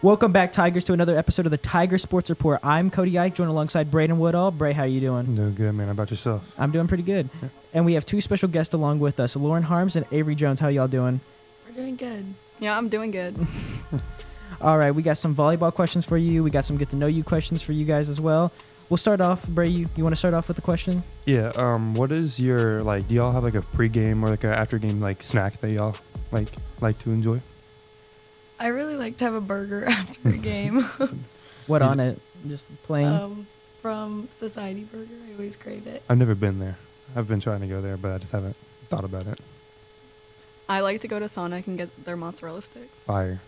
Welcome back, Tigers, to another episode of the Tiger Sports Report. I'm Cody Eich, joined alongside Bray and Woodall. Bray, how you doing? I'm doing good, man. How about yourself? I'm doing pretty good. Yeah. And we have two special guests along with us, Lauren Harms and Avery Jones. How y'all doing? We're doing good. Yeah, I'm doing good. All right, we got some volleyball questions for you. We got some get-to-know-you questions for you guys as well. We'll start off. Bray, you want to start off with the question? Yeah. What is your, do y'all have, a pregame or, a after-game, snack that y'all, like to enjoy? I really like to have a burger after a game. What on it? Just plain? From Society Burger. I always crave it. I've never been there. I've been trying to go there, but I just haven't thought about it. I like to go to Sonic and get their mozzarella sticks. Fire.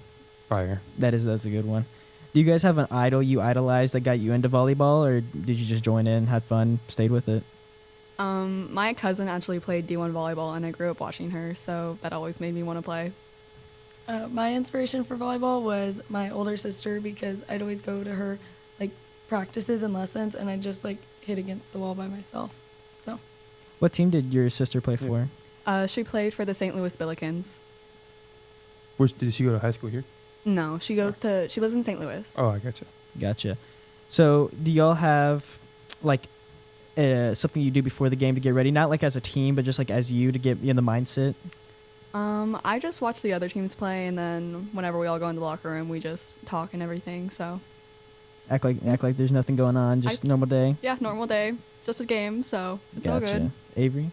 That's a good one. Do you guys have an idol you idolized that got you into volleyball, or did you just join in, had fun, stayed with it? My cousin actually played D1 volleyball, and I grew up watching her, so that always made me want to play. My inspiration for volleyball was my older sister, because I'd always go to her practices and lessons, and I'd just hit against the wall by myself. So, what team did your sister play for? She played for the St. Louis Billikens. Did she go to high school here? No, she lives in St. Louis. Oh, I Gotcha. So, do y'all have something you do before the game to get ready? Not as a team, but just as you to get in the mindset? I just watch the other teams play, and then whenever we all go in the locker room, we just talk and everything. So act like there's nothing going on, just normal day. Yeah, normal day, just a game. So it's all good. Avery?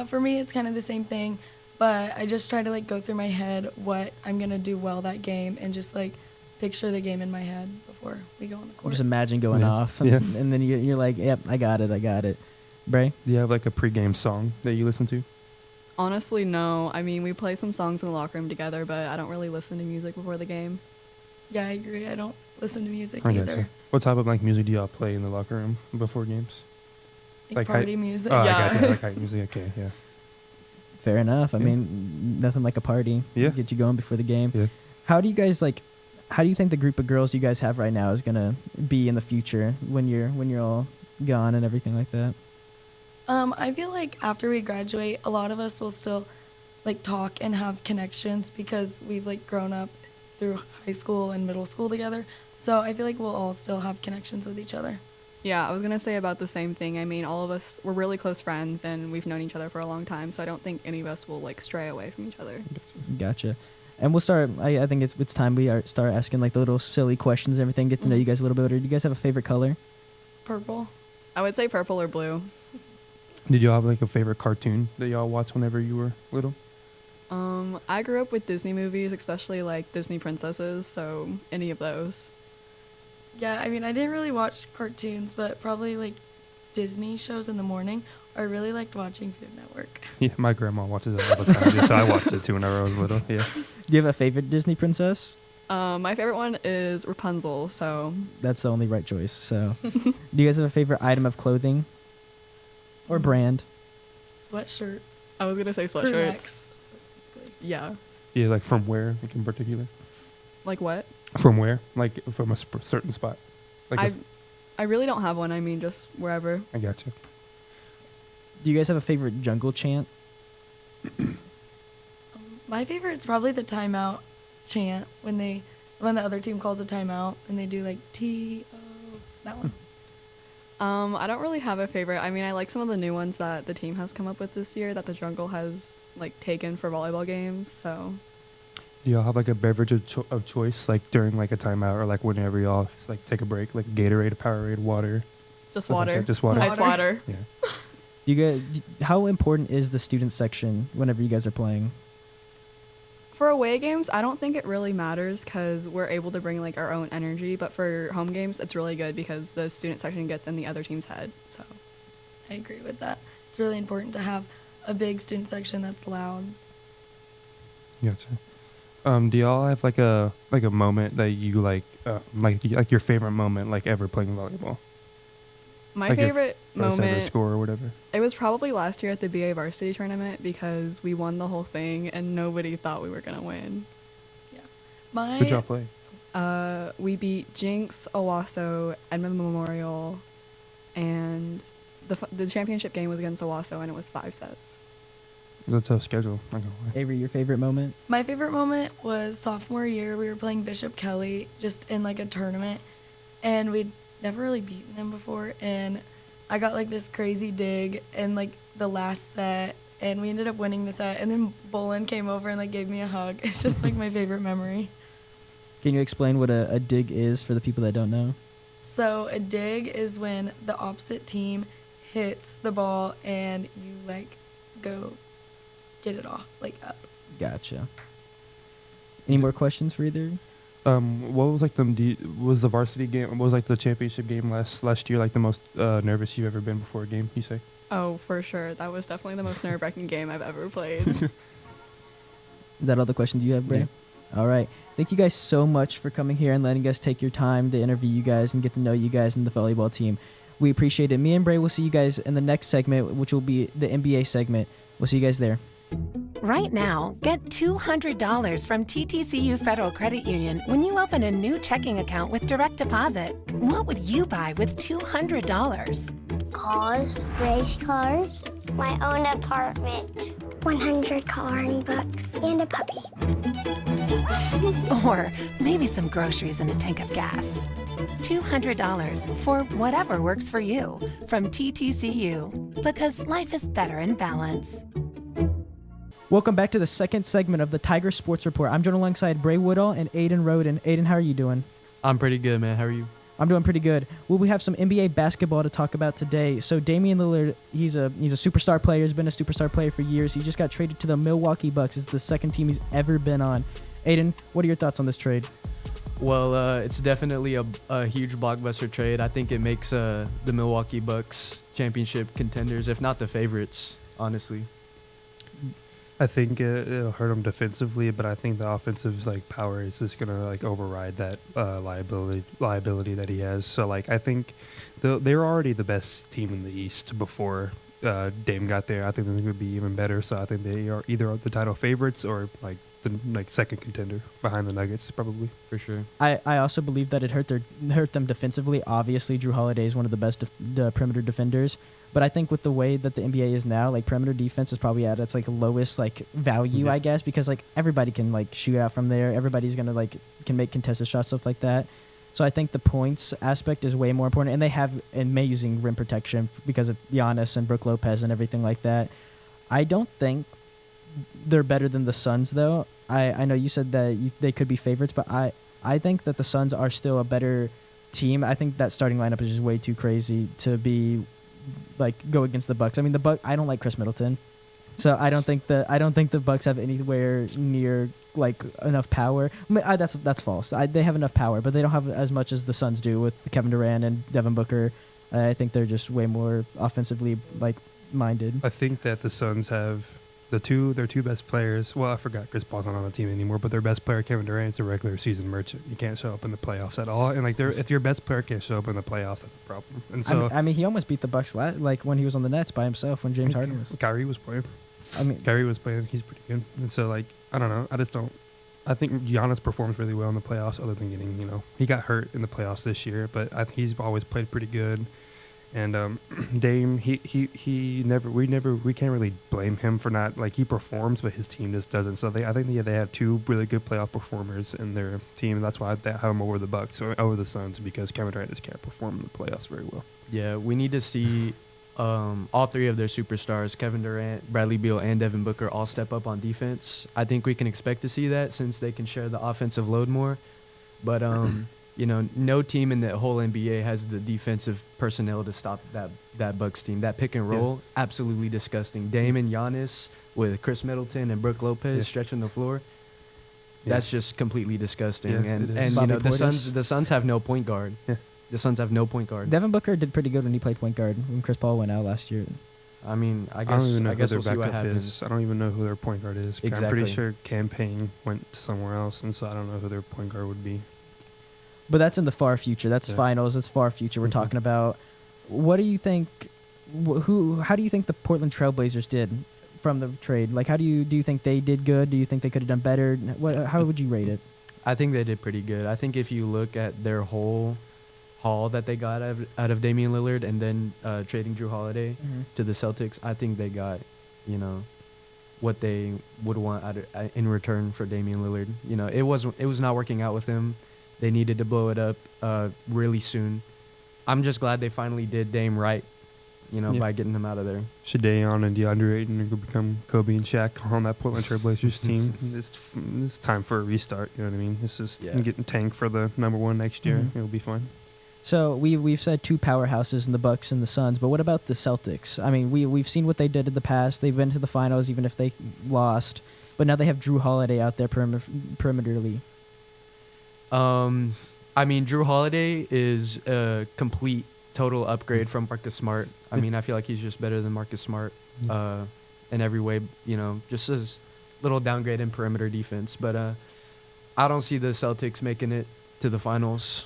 For me, it's kind of the same thing, but I just try to go through my head what I'm gonna do well that game, and just picture the game in my head before we go on the court. Just imagine going off, and then you're like, yep, I got it. Bray? Do you have a pregame song that you listen to? Honestly, no. I mean, we play some songs in the locker room together, but I don't really listen to music before the game. Yeah, I agree. I don't listen to music either. What type of music do y'all play in the locker room before games? Party music. Oh, yeah. I got hype music. Okay, yeah. Fair enough. I mean, nothing like a party. Yeah. Get you going before the game. Yeah. How do you guys how do you think the group of girls you guys have right now is gonna be in the future when you're all gone and everything like that? I feel after we graduate, a lot of us will still talk and have connections, because we've grown up through high school and middle school together. So I feel we'll all still have connections with each other. Yeah, I was going to say about the same thing. I mean, all of us, we're really close friends, and we've known each other for a long time, so I don't think any of us will stray away from each other. Gotcha. And we'll start, I think it's time we start asking the little silly questions and everything, get to know you guys a little bit better. Do you guys have a favorite color? Purple. I would say purple or blue. Did y'all have a favorite cartoon that y'all watched whenever you were little? I grew up with Disney movies, especially Disney princesses, so any of those. Yeah, I mean, I didn't really watch cartoons, but probably Disney shows in the morning. I really liked watching Food Network. Yeah, my grandma watches it all the time, so I watched it too whenever I was little. Yeah. Do you have a favorite Disney princess? My favorite one is Rapunzel, so... That's the only right choice, so... Do you guys have a favorite item of clothing? Or brand? Sweatshirts. I was going to say sweatshirts. Yeah. Yeah, from where, in particular? What? From where? From a certain spot? I really don't have one. I mean, just wherever. I got you. Do you guys have a favorite jungle chant? My favorite's probably the timeout chant, when the other team calls a timeout and they do T-O, that one. I don't really have a favorite. I mean, I like some of the new ones that the team has come up with this year that the jungle has taken for volleyball games. So, do y'all have a beverage of choice during a timeout, or whenever y'all take a break, Gatorade, Powerade, water? Just water. Just water. Ice water. Yeah. Do you guys? How important is the student section whenever you guys are playing? For away games, I don't think it really matters because we're able to bring our own energy. But for home games, it's really good because the student section gets in the other team's head. So, I agree with that. It's really important to have a big student section that's loud. Gotcha. Do y'all have a moment that you your favorite moment ever playing volleyball? My favorite first ever moment. score or whatever. It was probably last year at the BA varsity tournament because we won the whole thing and nobody thought we were gonna win. My Who'd y'all play? We beat Jinx, Owasso, Edmond Memorial, and the championship game was against Owasso, and it was 5 sets. It was a tough schedule. Not gonna lie. Avery, your favorite moment? My favorite moment was sophomore year. We were playing Bishop Kelly just in like a tournament, and we'd never really beaten them before. And I got like this crazy dig in like the last set, and we ended up winning the set. And then Bolin came over and like gave me a hug. It's just like my favorite memory. Can you explain what a dig is for the people that don't know? So a dig is when the opposite team hits the ball and you like go get it off, like up. Gotcha. Any more questions for either? What was like was the varsity game? What was like the championship game last year? Like the most nervous you've ever been before a game? You say? Oh, for sure. That was definitely the most nerve-wracking game I've ever played. Is that all the questions you have, Bray? Yeah. All right. Thank you guys so much for coming here and letting us take your time to interview you guys and get to know you guys and the volleyball team. We appreciate it. Me and Bray will see you guys in the next segment, which will be the NBA segment. We'll see you guys there. Right now, get $200 from TTCU Federal Credit Union when you open a new checking account with direct deposit. What would you buy with $200? Cars, race cars, my own apartment, 100 coloring books, and a puppy. Or maybe some groceries and a tank of gas. $200 for whatever works for you from TTCU, because life is better in balance. Welcome back to the second segment of the Tiger Sports Report. I'm joined alongside Bray Woodall and Aiden Roden. Aiden, how are you doing? I'm pretty good, man. How are you? I'm doing pretty good. Well, we have some NBA basketball to talk about today. So Damian Lillard, he's a superstar player. He's been a superstar player for years. He just got traded to the Milwaukee Bucks. It's the second team he's ever been on. Aiden, what are your thoughts on this trade? Well, it's definitely a huge blockbuster trade. I think it makes the Milwaukee Bucks championship contenders, if not the favorites, honestly. I think it'll hurt him defensively, but I think the offensive power is just gonna override that liability that he has. So I think they were already the best team in the East before Dame got there. I think they're gonna be even better. So I think they are either the title favorites or the second contender behind the Nuggets, probably. For sure. I also believe that it hurt them defensively. Obviously, Drew Holiday is one of the best perimeter defenders. But I think with the way that the NBA is now, perimeter defense is probably at its lowest value, Yeah. I guess, because everybody can shoot out from there. Everybody's gonna can make contested shots, stuff like that. So I think the points aspect is way more important, and they have amazing rim protection because of Giannis and Brook Lopez and everything like that. I don't think they're better than the Suns, though. I know you said that they could be favorites, but I think that the Suns are still a better team. I think that starting lineup is just way too crazy to be go against the Bucks. I mean, I don't like Chris Middleton, so I don't think the Bucks have anywhere near enough power. I mean, that's false. They have enough power, but they don't have as much as the Suns do with Kevin Durant and Devin Booker. I think they're just way more offensively minded. I think that the Suns have their two best players. Well, I forgot Chris Paul's not on the team anymore, but their best player, Kevin Durant, is a regular season merchant. You can't show up in the playoffs at all, and if your best player can't show up in the playoffs, that's a problem. And so, I mean, he almost beat the Bucks when he was on the Nets by himself when James Harden was. Kyrie was playing. Kyrie was playing. He's pretty good. And so, I don't know. I think Giannis performs really well in the playoffs, other than getting, he got hurt in the playoffs this year, but he's always played pretty good. And Dame, we can't really blame him for not he performs, but his team just doesn't. So I think they have two really good playoff performers in their team. And that's why they have him over the Bucks or over the Suns, because Kevin Durant just can't perform in the playoffs very well. Yeah, we need to see all three of their superstars, Kevin Durant, Bradley Beal, and Devin Booker, all step up on defense. I think we can expect to see that since they can share the offensive load more. But no team in the whole NBA has the defensive personnel to stop that Bucks team. That pick and roll, absolutely disgusting. Dame and Giannis with Chris Middleton and Brook Lopez stretching the floor. Yeah. That's just completely disgusting. Yeah, and the Suns have no point guard. Yeah. The Suns have no point guard. Devin Booker did pretty good when he played point guard when Chris Paul went out last year. I mean, I don't even know who their we'll see what backup happens. is. I don't even know who their point guard is. Exactly. I'm pretty sure Campaign went somewhere else, and so I don't know who their point guard would be. But that's in the far future. That's finals. It's far future we're talking about. What do you think How do you think the Portland Trailblazers did from the trade? Like, do you think they did good? Do you think they could have done better? How would you rate it? I think they did pretty good. I think if you look at their whole haul that they got out of Damian Lillard and then trading Drew Holiday to the Celtics, I think they got, what they would want in return for Damian Lillard. It was not working out with him. They needed to blow it up really soon. I'm just glad they finally did Dame right, by getting him out of there. Shadayon and DeAndre Ayton are going to become Kobe and Shaq on that Portland Trailblazers team. It's time for a restart, you know what I mean? This is getting tanked for the number 1 next year. It'll be fun. So we've said 2 powerhouses in the Bucks and the Suns, but what about the Celtics? I mean, we've seen what they did in the past. They've been to the finals even if they lost, but now they have Drew Holiday out there perimeterly. I mean, Drew Holiday is a complete total upgrade from Marcus Smart. I mean, I feel like he's just better than Marcus Smart in every way, just a little downgrade in perimeter defense. But I don't see the Celtics making it to the finals.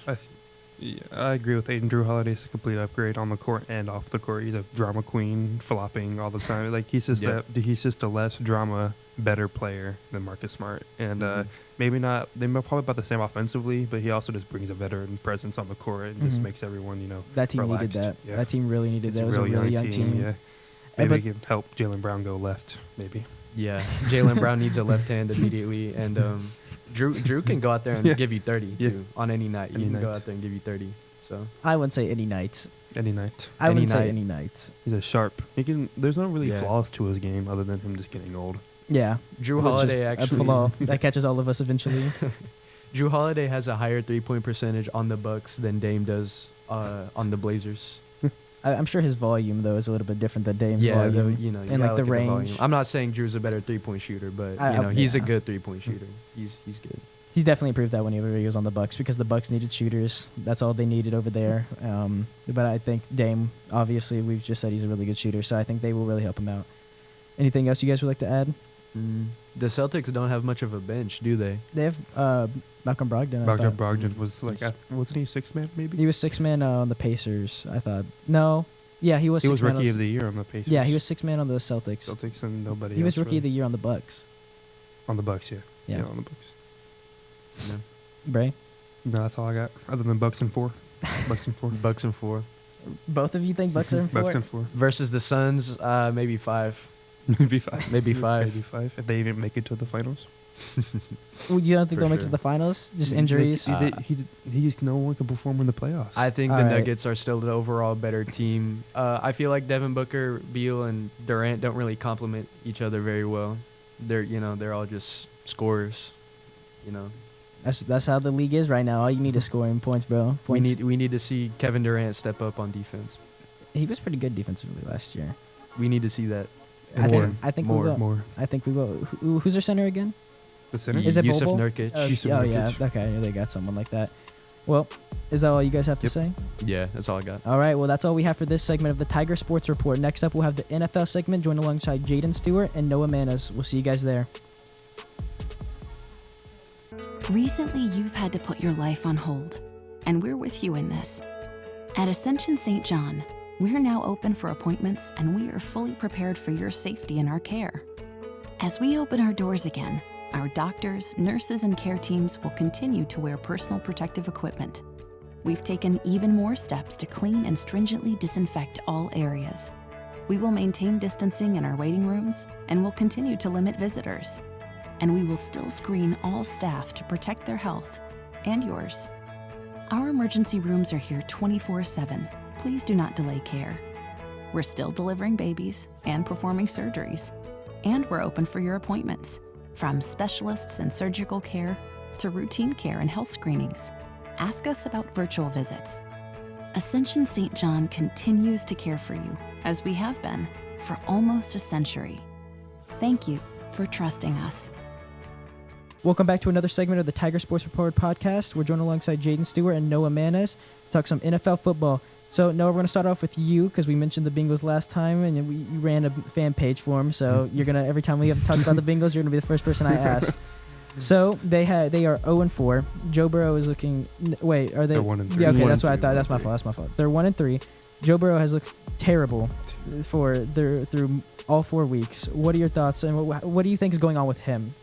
I agree with Aiden. Drew Holiday's a complete upgrade on the court and off the court. He's a drama queen, flopping all the time. Like he's just a less drama, better player than Marcus Smart. And maybe not. They're probably about the same offensively, but he also just brings a veteran presence on the court and just makes everyone, that team relaxed. needed that. Yeah. That team really needed that. It was a really young team. Yeah. Maybe he can help Jaylen Brown go left. Maybe. Yeah, Jaylen Brown needs a left hand immediately, and Drew can go out there and give you 30 too on any night. He can go out there and give you 30. So I wouldn't say any night. Any night. I wouldn't say any night. He's a sharp. There's not really flaws to his game other than him just getting old. Yeah, Drew Holiday actually a flaw that catches all of us eventually. Drew Holiday has a higher 3-point percentage on the Bucks than Dame does on the Blazers. I'm sure his volume though is a little bit different than Dame's volume. And like the range. I'm not saying Drew's a better 3-point shooter, but he's a good 3-point shooter. He's good. He definitely proved that whenever he was on the Bucks because the Bucks needed shooters. That's all they needed over there. But I think Dame, obviously, we've just said he's a really good shooter, so I think they will really help him out. Anything else you guys would like to add? The Celtics don't have much of a bench, do they? They have Malcolm Brogdon. Brogdon was wasn't he 6th man maybe? He was 6th man on the Pacers, I thought. No. Yeah, he was. He was rookie of the year on the Pacers. Yeah, he was 6th man on the Celtics. Celtics and nobody. He was else rookie of the year on the Bucks. On the Bucks, yeah. Yeah, on the Bucks. No. Bray? No, that's all I got. Other than Bucks and 4. Bucks and 4. Both of you think Bucks are 4? Bucks and 4. Versus the Suns, maybe 5. Maybe 5. Maybe 5. Maybe 5. If they even make it to the finals. Well, you don't think they'll make it to the finals? Just injuries? He's no one can perform in the playoffs. I think the Nuggets are still the overall better team. I feel like Devin Booker, Beal, and Durant don't really complement each other very well. They're all just scorers. That's how the league is right now. All you need is scoring points, bro. Points. We need to see Kevin Durant step up on defense. He was pretty good defensively last year. We need to see that. I think we will. I think we will. Who's their center again? The center? Is it Yusuf Bobo? Nurkic. Nurkic. Yeah. Okay, they got someone like that. Well, is that all you guys have to say? Yeah, that's all I got. All right, well, that's all we have for this segment of the Tiger Sports Report. Next up, we'll have the NFL segment, joined alongside Jaden Stewart and Noah Manas. We'll see you guys there. Recently, you've had to put your life on hold, and we're with you in this. At Ascension St. John, we're now open for appointments, and we are fully prepared for your safety in our care. As we open our doors again, our doctors, nurses, and care teams will continue to wear personal protective equipment. We've taken even more steps to clean and stringently disinfect all areas. We will maintain distancing in our waiting rooms, and will continue to limit visitors. And we will still screen all staff to protect their health and yours. Our emergency rooms are here 24/7. Please do not delay care. We're still delivering babies and performing surgeries. And we're open for your appointments, from specialists and surgical care to routine care and health screenings. Ask us about virtual visits. Ascension St. John continues to care for you, as we have been for almost a century. Thank you for trusting us. Welcome back to another segment of the Tiger Sports Report podcast. We're joined alongside Jaden Stewart and Noah Manas to talk some NFL football. So, Noah, we're going to start off with you because we mentioned the Bengals last time, and you ran a fan page for them. So, you're going to, every time we have to talk about the Bengals, you're going to be the first person I ask. So, they are 0-4. Joe Burrow is looking. Wait, are they? They're 1-3. Yeah, okay, that's what I thought. That's my fault. They're 1-3. Joe Burrow has looked terrible. through all 4 weeks. What are your thoughts, and what do you think is going on with him?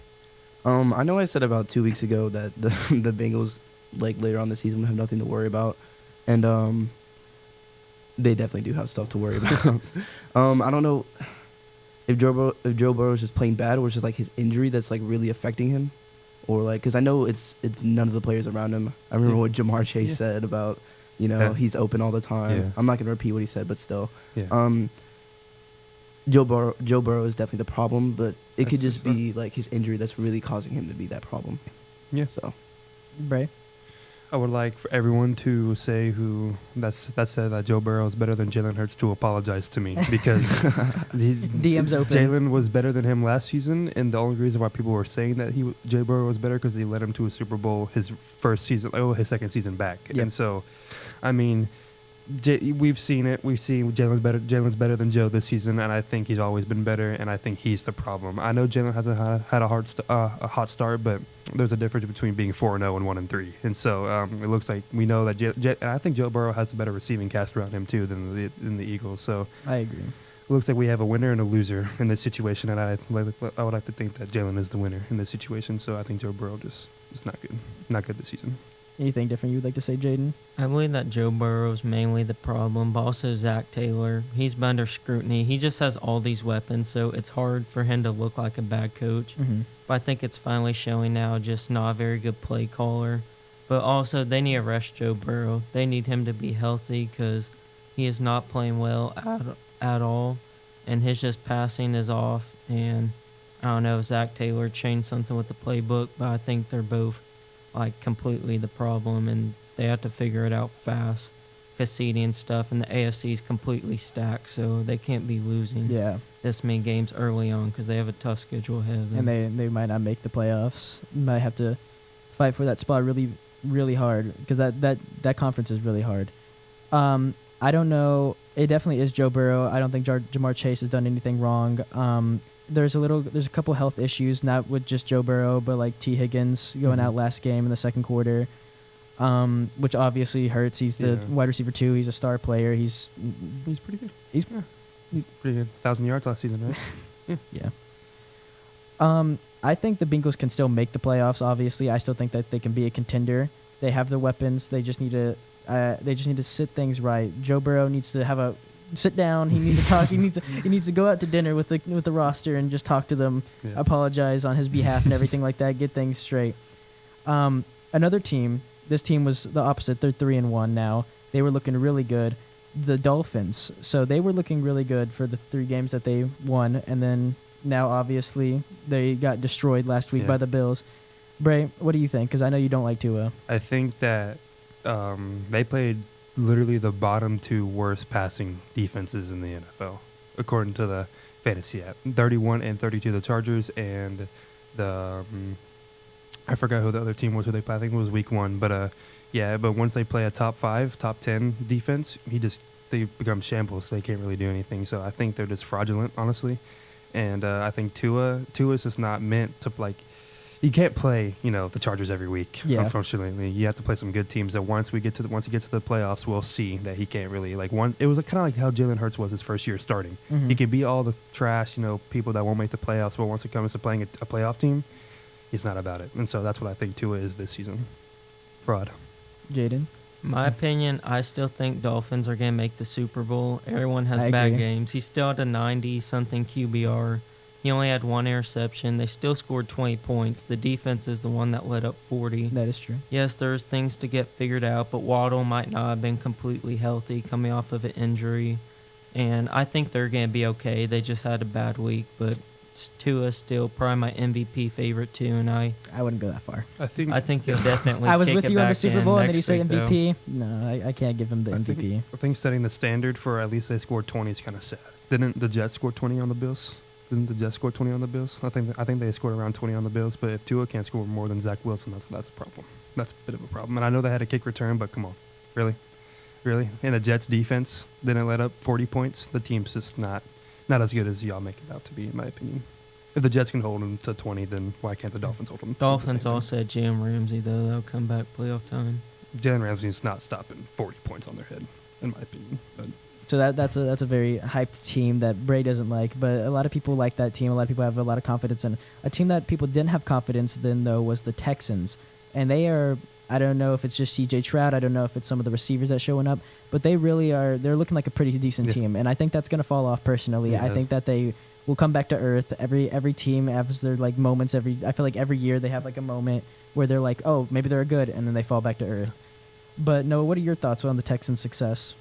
I know I said about 2 weeks ago that the the Bengals like later on the season would have nothing to worry about, and they definitely do have stuff to worry about. I don't know if Joe Burrow is just playing bad, or it's just like his injury that's like really affecting him, or like because I know it's none of the players around him. I remember what Jamar Chase said about he's open all the time. Yeah. I'm not gonna repeat what he said, but still. Yeah. Joe Burrow is definitely the problem, but it could just be like his injury that's really causing him to be that problem. Yeah. So, Bray? I would like for everyone to say that said that Joe Burrow is better than Jalen Hurts to apologize to me, because DM's open. Jalen was better than him last season, and the only reason why people were saying that Joe Burrow was better because he led him to a Super Bowl his second season back. Yep. And so, I mean, we've seen it. We've seen Jalen's better than Joe this season, and I think he's always been better, and I think he's the problem. I know Jalen hasn't had a hot start, but there's a difference between being 4-0 and 1-3. And so it looks like we know that I think Joe Burrow has a better receiving cast around him too than the Eagles. So I agree. It looks like we have a winner and a loser in this situation, and I would like to think that Jalen is the winner in this situation. So I think Joe Burrow just is not good this season. Anything different you'd like to say, Jaden? I believe that Joe Burrow is mainly the problem, but also Zach Taylor. He's been under scrutiny. He just has all these weapons, so it's hard for him to look like a bad coach. Mm-hmm. But I think it's finally showing now, just not a very good play caller. But also, they need to rest Joe Burrow. They need him to be healthy because he is not playing well at all, and his just passing is off. And I don't know if Zach Taylor changed something with the playbook, but I think they're both like completely the problem, and they have to figure it out fast because seeding and stuff, and the AFC is completely stacked, so they can't be losing this many games early on because they have a tough schedule ahead of them. And they might not make the playoffs. Might have to fight for that spot really, really hard because that conference is really hard. I don't know. It definitely is Joe Burrow. I don't think Jamar Chase has done anything wrong. There's a couple health issues, not with just Joe Burrow, but like T. Higgins going out last game in the second quarter, which obviously hurts. He's the wide receiver 2. He's a star player. He's pretty good. He's pretty good. 1,000 yards last season, right? Yeah. I think the Bengals can still make the playoffs. Obviously, I still think that they can be a contender. They have the weapons. They just need to sit things right. Joe Burrow needs to sit down. He needs to talk. He needs to go out to dinner with the roster and just talk to them, apologize on his behalf and everything like that. Get things straight. Another team. This team was the opposite. They're 3-1 now. They were looking really good. The Dolphins. So they were looking really good for the 3 games that they won, and then now obviously they got destroyed last week by the Bills. Bray, what do you think? Because I know you don't like Tua. I think that they played literally the bottom 2 worst passing defenses in the NFL, according to the fantasy app. 31 and 32 the Chargers, and the I forgot who the other team was who they played. I think it was week 1, but but once they play a top 5, top 10 defense, they become shambles. They can't really do anything. So I think they're just fraudulent, honestly. And I think Tua is just not meant to like. You can't play, the Chargers every week. Yeah. Unfortunately, you have to play some good teams. That once you get to the playoffs, we'll see that he can't really like one. It was kind of like how Jalen Hurts was his first year starting. Mm-hmm. He can be all the trash, people that won't make the playoffs. But once it comes to playing a playoff team, he's not about it. And so that's what I think Tua is this season. Fraud. Jaden? My opinion, I still think Dolphins are going to make the Super Bowl. Everyone has I bad agree. games. He's still at a 90-something QBR. He only had 1 interception. They still scored 20 points. The defense is the one that let up 40. That is true. Yes, there's things to get figured out, but Waddle might not have been completely healthy coming off of an injury. And I think they're going to be okay. They just had a bad week, but Tua still probably my MVP favorite too, and I wouldn't go that far. I think he'll definitely. I was kick with it you on the back Super in Bowl, and then next you say week, MVP. No, I can't give him the MVP. I think setting the standard for at least they scored 20 is kind of sad. Didn't the Jets score 20 on the Bills? Didn't the Jets score 20 on the Bills? I think they scored around 20 on the Bills. But if Tua can't score more than Zach Wilson, that's a problem. That's a bit of a problem. And I know they had a kick return, but come on, really? And the Jets defense didn't let up 40 points. The team's just not as good as y'all make it out to be, in my opinion. If the Jets can hold them to 20, then why can't the Dolphins hold them? Dolphins also had Jalen Ramsey, though. They'll come back playoff time. Jalen Ramsey's not stopping 40 points on their head, in my opinion. But So that's a very hyped team that Bray doesn't like, but a lot of people like that team. A lot of people have a lot of confidence in. A team that people didn't have confidence in, though, was the Texans. And they are, I don't know if it's just C.J. Stroud. I don't know if it's some of the receivers that showing up, but they really are. They're looking like a pretty decent team, and I think that's going to fall off personally. I think that they will come back to earth. Every team has their like moments. I feel like every year they have like a moment where they're like, oh, maybe they're good, and then they fall back to earth. But Noah, what are your thoughts on the Texans' success?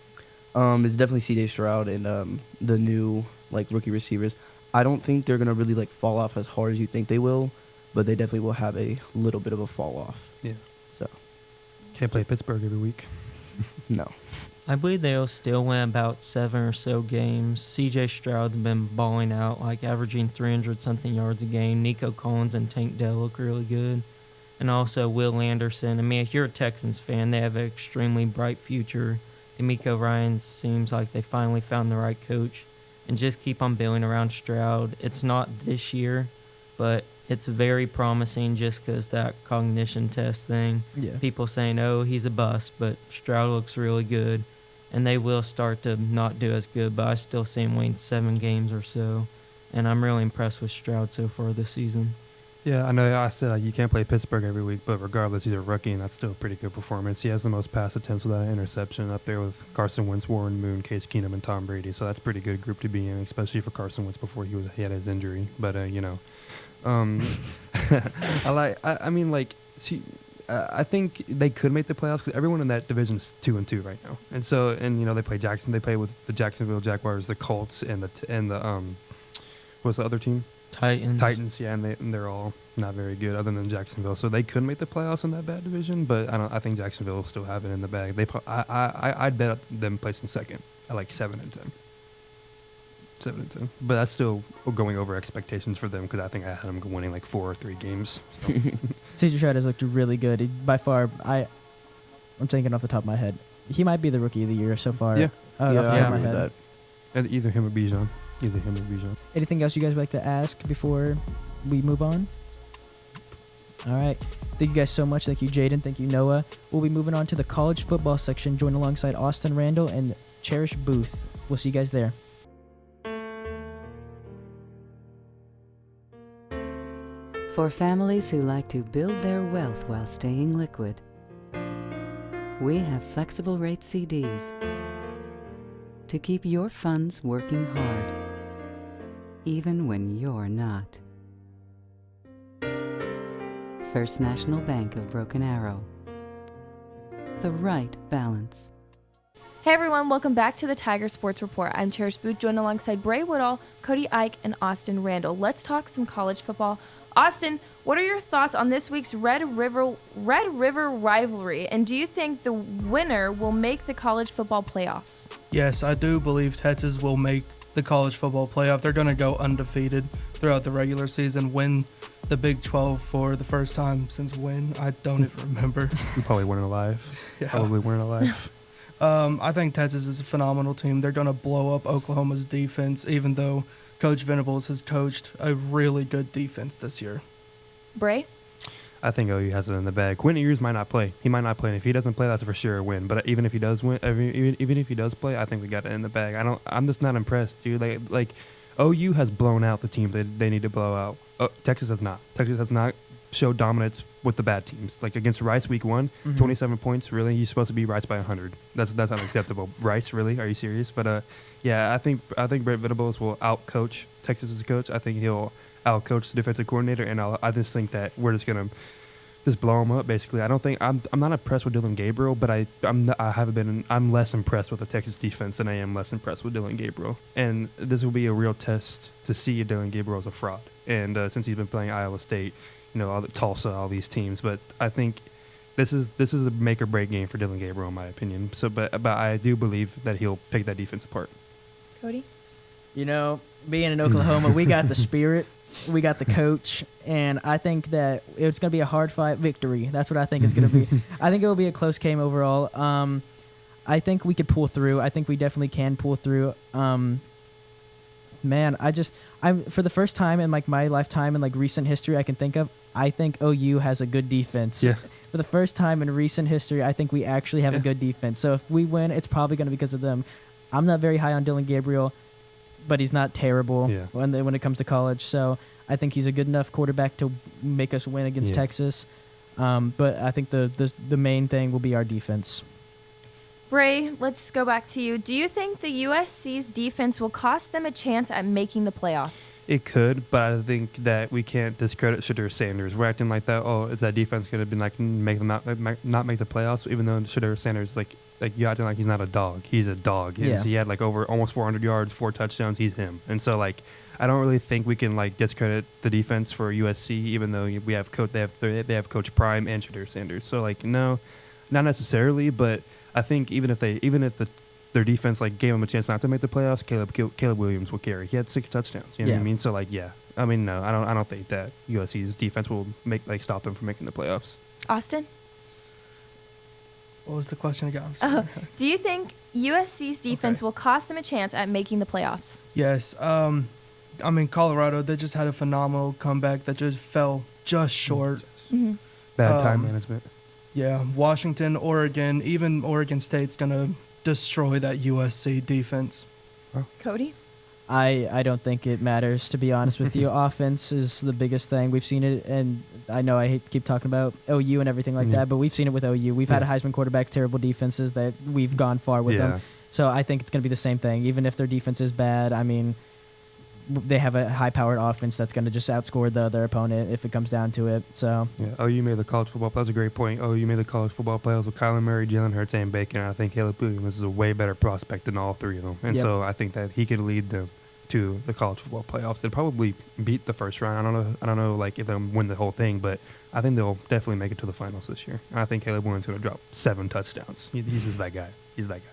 It's definitely C.J. Stroud and the new like rookie receivers. I don't think they're gonna really like fall off as hard as you think they will, but they definitely will have a little bit of a fall off. Yeah. So can't play Pittsburgh every week. No. I believe they'll still win about 7 or so games. C.J. Stroud's been balling out, like averaging 300-something yards a game. Nico Collins and Tank Dell look really good. And also Will Anderson. I mean, if you're a Texans fan, they have an extremely bright future. D'Amico Ryans seems like they finally found the right coach. And just keep on building around Stroud. It's not this year, but it's very promising just because that cognition test thing. Yeah. People saying, oh, he's a bust, but Stroud looks really good. And they will start to not do as good, but I still see him winning 7 games or so. And I'm really impressed with Stroud so far this season. Yeah, I know I said you can't play Pittsburgh every week, but regardless, he's a rookie, and that's still a pretty good performance. He has the most pass attempts without an interception up there with Carson Wentz, Warren Moon, Case Keenum, and Tom Brady. So that's a pretty good group to be in, especially for Carson Wentz before he had his injury. But, I think they could make the playoffs because everyone in that division is 2-2 right now. And so, they play Jackson. They play with the Jacksonville Jaguars, the Colts, and the what's the other team? Titans, yeah, and they're all not very good other than Jacksonville. So they could make the playoffs in that bad division, but I think Jacksonville will still have it in the bag. I'd bet them placing second at like 7-10. 7-10, but that's still going over expectations for them because I think I had them winning like 4 or 3 games. So. C.J. Stroud has looked really good. By far, I'm thinking off the top of my head, he might be the rookie of the year so far. Yeah, off the top of my head. Either him or Bijan. Anything else you guys would like to ask before we move on? All right. Thank you guys so much. Thank you, Jaden. Thank you, Noah. We'll be moving on to the college football section, joined alongside Austin Randall and Cherish Booth. We'll see you guys there. For families who like to build their wealth while staying liquid, we have flexible rate CDs to keep your funds working hard, even when you're not. First National Bank of Broken Arrow. The right balance. Hey everyone, welcome back to the Tiger Sports Report. I'm Cherish Booth, joined alongside Bray Woodall, Cody Eich, and Austin Randall. Let's talk some college football. Austin, what are your thoughts on this week's Red River rivalry, and do you think the winner will make the college football playoffs? Yes, I do believe Texas will make the college football playoff. They're going to go undefeated throughout the regular season, win the Big 12 for the first time since when? I don't even remember. You probably weren't alive. Yeah. Probably weren't alive. I think Texas is a phenomenal team. They're going to blow up Oklahoma's defense, even though Coach Venables has coached a really good defense this year. Bray? I think OU has it in the bag. Quinn Ewers might not play. He might not play, and if he doesn't play, that's for sure a win. But even if he does win, even if he does play, I think we got it in the bag. I'm just not impressed, dude. Like OU has blown out the team that they need to blow out. Texas has not. Texas has not showed dominance with the bad teams. Like against Rice week 1, 27 points. Really, you're supposed to be Rice by 100. That's unacceptable. Rice, really? Are you serious? But yeah, I think Brent Venables will outcoach Texas's coach. I think he'll outcoach the defensive coordinator, and I just think that we're just gonna just blow him up. Basically, I don't think I'm not impressed with Dylan Gabriel, but I'm less impressed with the Texas defense than I am less impressed with Dylan Gabriel. And this will be a real test to see if Dylan Gabriel is a fraud. And since he's been playing Iowa State, Tulsa, all these teams, but I think this is a make or break game for Dylan Gabriel, in my opinion. So, but I do believe that he'll pick that defense apart. Cody? Being in Oklahoma, we got the spirit, we got the coach, and I think that it's going to be a hard-fought victory. That's what I think it's going to be. I think it will be a close game overall. I think we could pull through. I think we definitely can pull through. I'm for the first time in my lifetime in recent history I can think of, I think OU has a good defense. Yeah. For the first time in recent history, I think we actually have a good defense. So if we win, it's probably going to be because of them. I'm not very high on Dylan Gabriel, but he's not terrible when it comes to college. So I think he's a good enough quarterback to make us win against Texas. But I think the main thing will be our defense. Bray, let's go back to you. Do you think the USC's defense will cost them a chance at making the playoffs? It could, but I think that we can't discredit Shedeur Sanders. We're acting like that. Oh, is that defense going to be like make them not make the playoffs? Even though Shedeur Sanders like you acting like he's not a dog. He's a dog. Yeah. He had like over almost 400 yards, 4 touchdowns. He's him. And so like I don't really think we can like discredit the defense for USC, even though we have they have Coach Prime and Shedeur Sanders. So like no, not necessarily, but I think even if their defense like gave him a chance not to make the playoffs, Caleb Williams will carry. He had 6 touchdowns. You know what I mean? So like I mean no, I don't think that USC's defense will stop them from making the playoffs. Austin? What was the question again? I'm sorry. Do you think USC's defense will cost them a chance at making the playoffs? Yes. I mean, Colorado, they just had a phenomenal comeback that just fell just short. Mm-hmm. Bad time management. Yeah, Washington, Oregon, even Oregon State's going to destroy that USC defense. Cody? I don't think it matters, to be honest with you. Offense is the biggest thing. We've seen it, and I know I hate to keep talking about OU and everything like that, but we've seen it with OU. We've had a Heisman quarterback, terrible defenses that we've gone far with them. So I think it's going to be the same thing. Even if their defense is bad, I mean, they have a high-powered offense that's going to just outscore the other opponent if it comes down to it. So OU made the college football. That's a great point. OU made the college football playoffs with Kyler Murray, Jalen Hurts, and Bacon. I think Caleb Williams is a way better prospect than all 3 of them, and so I think that he could lead them to the college football playoffs. They'll probably beat the first round. I don't know, like if they'll win the whole thing, but I think they'll definitely make it to the finals this year. I think Caleb Williams is going to drop 7 touchdowns. He's just that guy. He's that guy.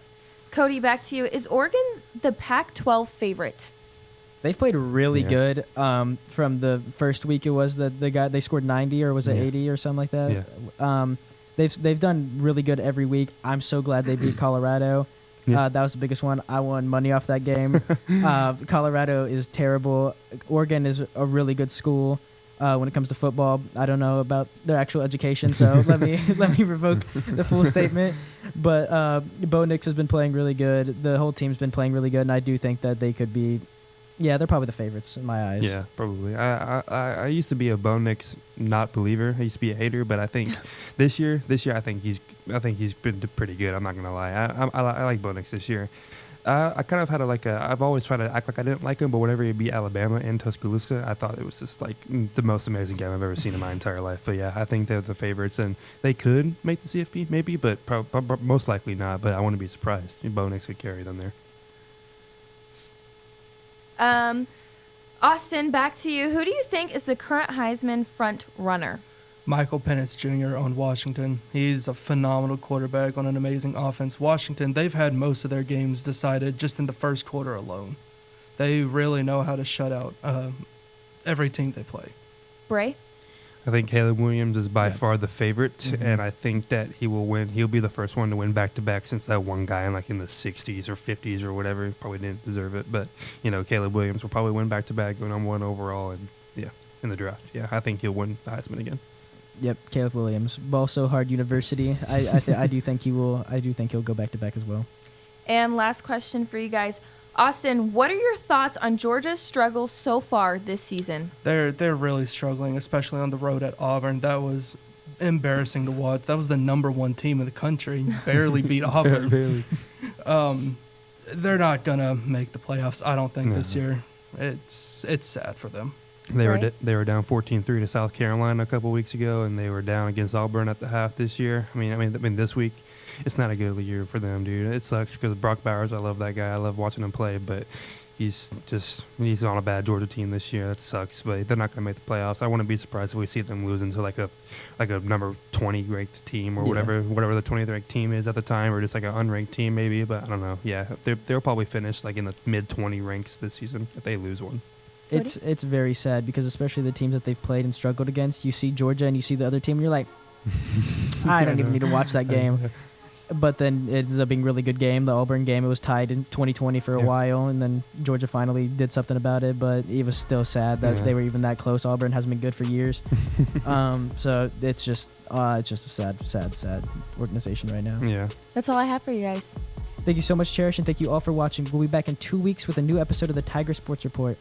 Cody, back to you. Is Oregon the Pac-12 favorite? They've played really good. From the first week, it was that they scored 90 or was it 80 or something like that. Yeah. They've done really good every week. I'm so glad they beat Colorado. That was the biggest one. I won money off that game. Colorado is terrible. Oregon is a really good school when it comes to football. I don't know about their actual education, so let me revoke the full statement. But Bo Nix has been playing really good. The whole team's been playing really good, and I do think that they could be. Yeah, they're probably the favorites in my eyes. Yeah, probably. I used to be a Bo Nix not believer. I used to be a hater, but I think this year I think he's been pretty good. I'm not gonna lie. I like Bo Nix this year. I kind of had I've always tried to act like I didn't like him, but whenever he beat Alabama in Tuscaloosa, I thought it was just like the most amazing game I've ever seen in my entire life. But yeah, I think they're the favorites, and they could make the CFP maybe, but most likely not. But I wouldn't be surprised. Bo Nix could carry them there. Austin, back to you. Who do you think is the current Heisman front runner? Michael Penix Jr. on Washington. He's a phenomenal quarterback on an amazing offense. Washington, they've had most of their games decided just in the first quarter alone. They really know how to shut out every team they play. Bray? I think Caleb Williams is by far the favorite, and I think that he will win. He'll be the first one to win back-to-back since that one guy in the 60s or 50s or whatever probably didn't deserve it. But, Caleb Williams will probably win back-to-back, go number 1 overall, and, in the draft. Yeah, I think he'll win the Heisman again. Yep, Caleb Williams. Ball so hard University. I do think he will. I do think he'll go back-to-back as well. And last question for you guys. Austin, what are your thoughts on Georgia's struggles so far this season? They're really struggling, especially on the road at Auburn. That was embarrassing to watch. That was the number 1 team in the country. Barely beat Auburn. Barely. They're not gonna make the playoffs, I don't think, this year. It's sad for them. They were down 14-3 to South Carolina a couple weeks ago, and they were down against Auburn at the half this year. I mean this week. It's not a good year for them, dude. It sucks because Brock Bowers, I love that guy. I love watching him play, but he's on a bad Georgia team this year. That sucks, but they're not going to make the playoffs. I wouldn't be surprised if we see them losing to like a number 20 ranked team or whatever the 20th ranked team is at the time, or just like an unranked team maybe. But I don't know. Yeah, they'll probably finish like in the mid 20 ranks this season if they lose one. It's very sad because especially the teams that they've played and struggled against, you see Georgia and you see the other team, and you're like, I don't even need to watch that game. But then it ends up being a really good game. The Auburn game, it was tied in 2020 for a while, and then Georgia finally did something about it, but it was still sad that they were even that close. Auburn hasn't been good for years. So it's just a sad organization right now. Yeah. That's all I have for you guys. Thank you so much, Cherish, and thank you all for watching. We'll be back in 2 weeks with a new episode of the Tiger Sports Report.